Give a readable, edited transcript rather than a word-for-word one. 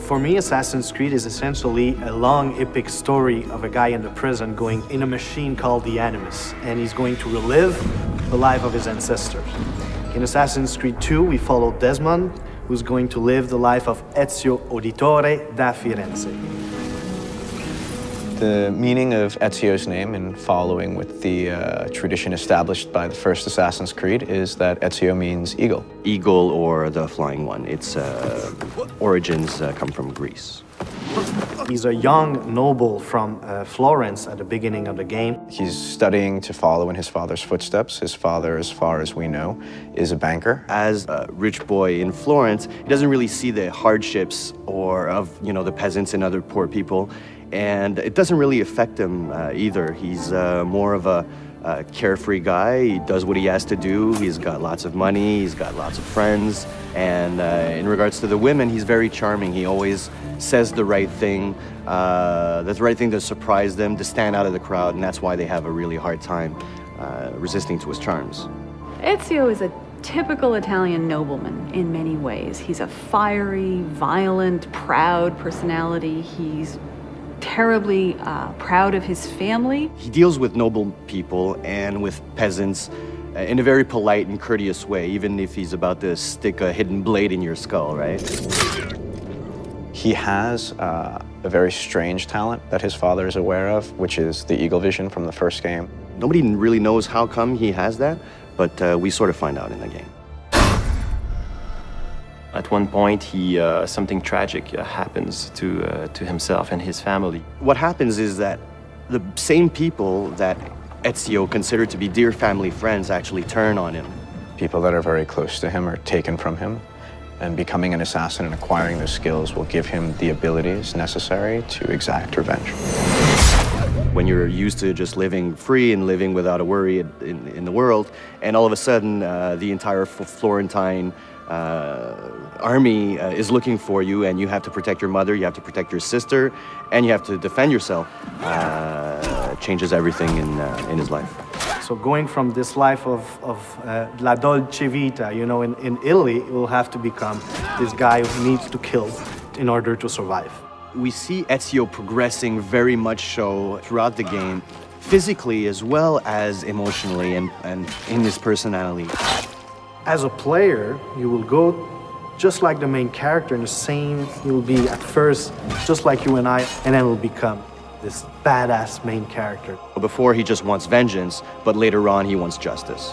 For me, Assassin's Creed is essentially a long, epic story of a guy in the prison going in a machine called the Animus, and he's going to relive the life of his ancestors. In Assassin's Creed 2, we follow Desmond, who's going to live the life of Ezio Auditore da Firenze. The meaning of Ezio's name, in following with the tradition established by the first Assassin's Creed, is that Ezio means eagle. Eagle or the flying one. Its origins come from Greece. He's a young noble from Florence at the beginning of the game. He's studying to follow in his father's footsteps. His father, as far as we know, is a banker. As a rich boy in Florence, he doesn't really see the hardships of the peasants and other poor people. And it doesn't really affect him either. He's more of a carefree guy. He does what he has to do. He's got lots of money. He's got lots of friends. And in regards to the women, he's very charming. He always says the right thing. That's the right thing to surprise them, to stand out of the crowd. And that's why they have a really hard time resisting to his charms. Ezio is a typical Italian nobleman in many ways. He's a fiery, violent, proud personality. He's terribly proud of his family. He deals with noble people and with peasants in a very polite and courteous way, even if he's about to stick a hidden blade in your skull, right? He has a very strange talent that his father is aware of, which is the eagle vision from the first game. Nobody really knows how come he has that, but we sort of find out in the game. At one point, something tragic happens to himself and his family. What happens is that the same people that Ezio considered to be dear family friends actually turn on him. People that are very close to him are taken from him, and becoming an assassin and acquiring those skills will give him the abilities necessary to exact revenge. When you're used to just living free and living without a worry in the world, and all of a sudden the entire Florentine army is looking for you, and you have to protect your mother, you have to protect your sister, and you have to defend yourself, changes everything in his life. So going from this life of la dolce vita, in Italy, it will have to become this guy who needs to kill in order to survive. We see Ezio progressing very much so throughout the game, physically as well as emotionally and in his personality. As a player, you will go just like the main character, in the same, you'll be at first just like you and I, and then will become this badass main character. Before he just wants vengeance, but later on he wants justice.